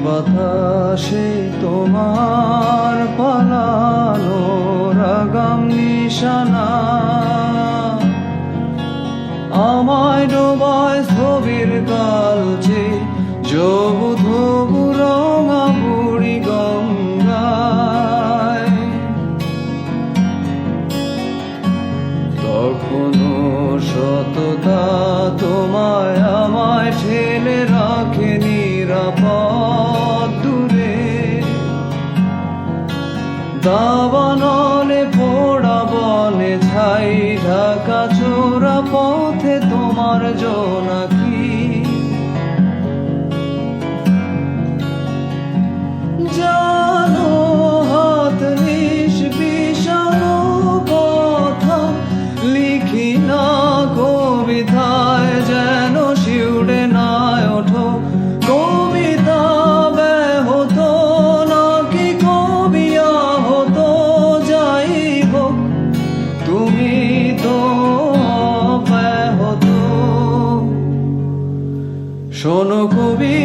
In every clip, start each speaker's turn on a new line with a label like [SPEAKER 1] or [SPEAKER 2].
[SPEAKER 1] বাতাসে তোমার পালানোর আগাম নিশানা আমায় ডোবায় স্থবির কালচে যবু ধবু রঙা বুড়ি গঙ্গায়। তখনও সততা তোমায় আমায় ঠেলে রাখে নিরাপদ দূরে, দাবানলে পোড়া বনে ছাই ঢাকা চোরা পথে তোমার জোনাকি জানো হাত নিষ্পিষানো কথা লিখি না কবিতায় যেন শিউড়ে না ওঠো কবিতা ব্যাহত নাকি কবি আহত যাই হোক তুমি তো ব্যাহত। শোনো কবি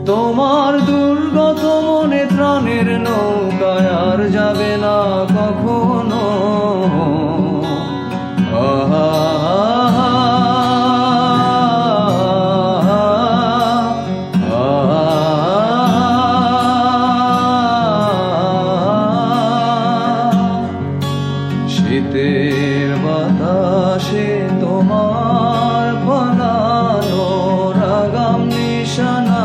[SPEAKER 1] তোমার দুর্গত মনে ত্রাণের নৌকায় আর যাবে না কখনো। শীতের বাতাসে তোমার পালানোর আগাম নিশানা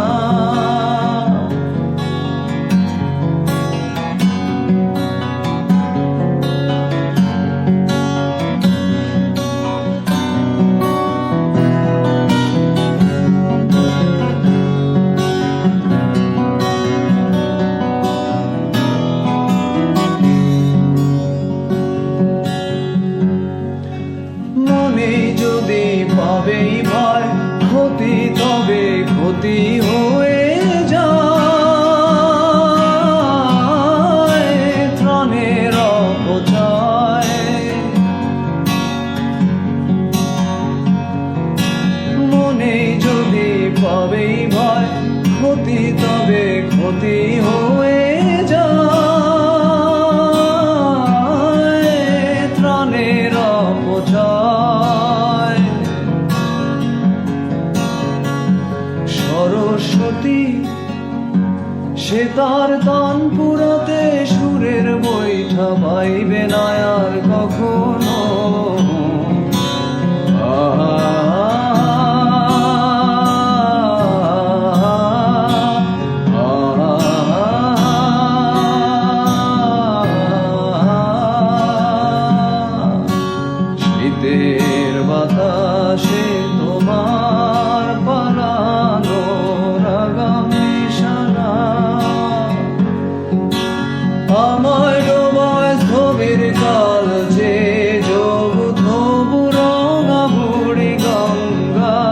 [SPEAKER 1] যদি পাবেই ভয় ক্ষতি তবে ক্ষতি হয়ে যায় ত্রাণের অপচয়। মনে যদি পাবেই ভয় ক্ষতি তবে ক্ষতি হয়ে যায় ত্রাণের অপচয়। সরস্বতী সে তার তান পুরাতে সুরের বৈঠা পাইবে না আর কখনো। শীতের বাতাসে তোমার পালানোর আগাম নিশানা আমায় ডোবায় স্থবির কালচে যবু ধবু রঙা বুড়ি গঙ্গায়।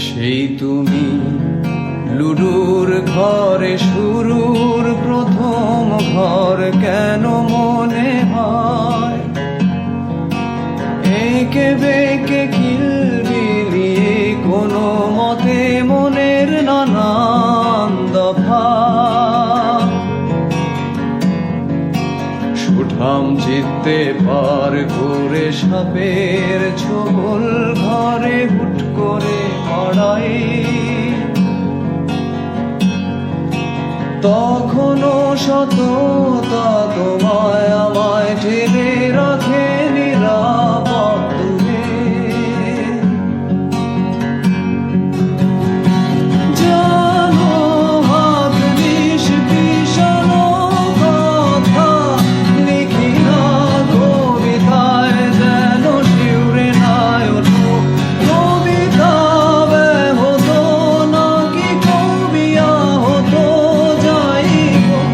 [SPEAKER 1] সেই তুমি লুডুর ঘরে শুরুর প্রথম ঘর কেন মনে হয় একে বেঁকে খিলবিলিয়ে কোনো মতে মনের নানান দফা। সুঠাম চিত্তে পার করে সাপের ছোবল ঘরে হুট করে পড়াই তখনও সততা তোমায় আমায় ঠেলে রাখে নিরাপদ দূরে। জানো হাত নিষ্পিষানো কথা লিখি না কবিতায় যেন শিউরে না ওঠো কবিতা ব্যাহত নাকি কবি আহত যাই হোক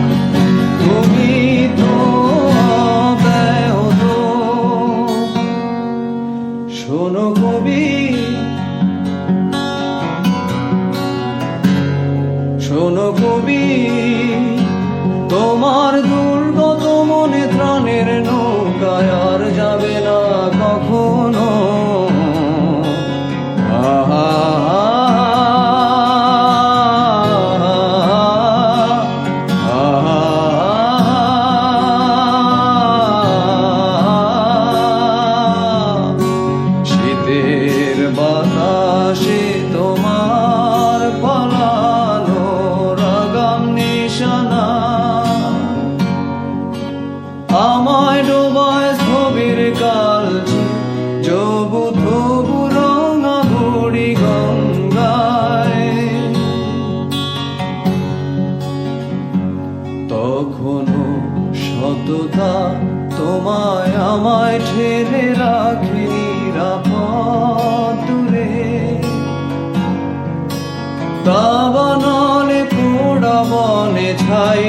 [SPEAKER 1] আমায় ডোবায় স্থবির কালছে যবু তবু রঙা বুড়ি গঙ্গায়। তখনও সততা তোমায় আমায় ঠেলে রাখি নিরাপদ দূরে। তা বানালে পোড়া বনে ছাই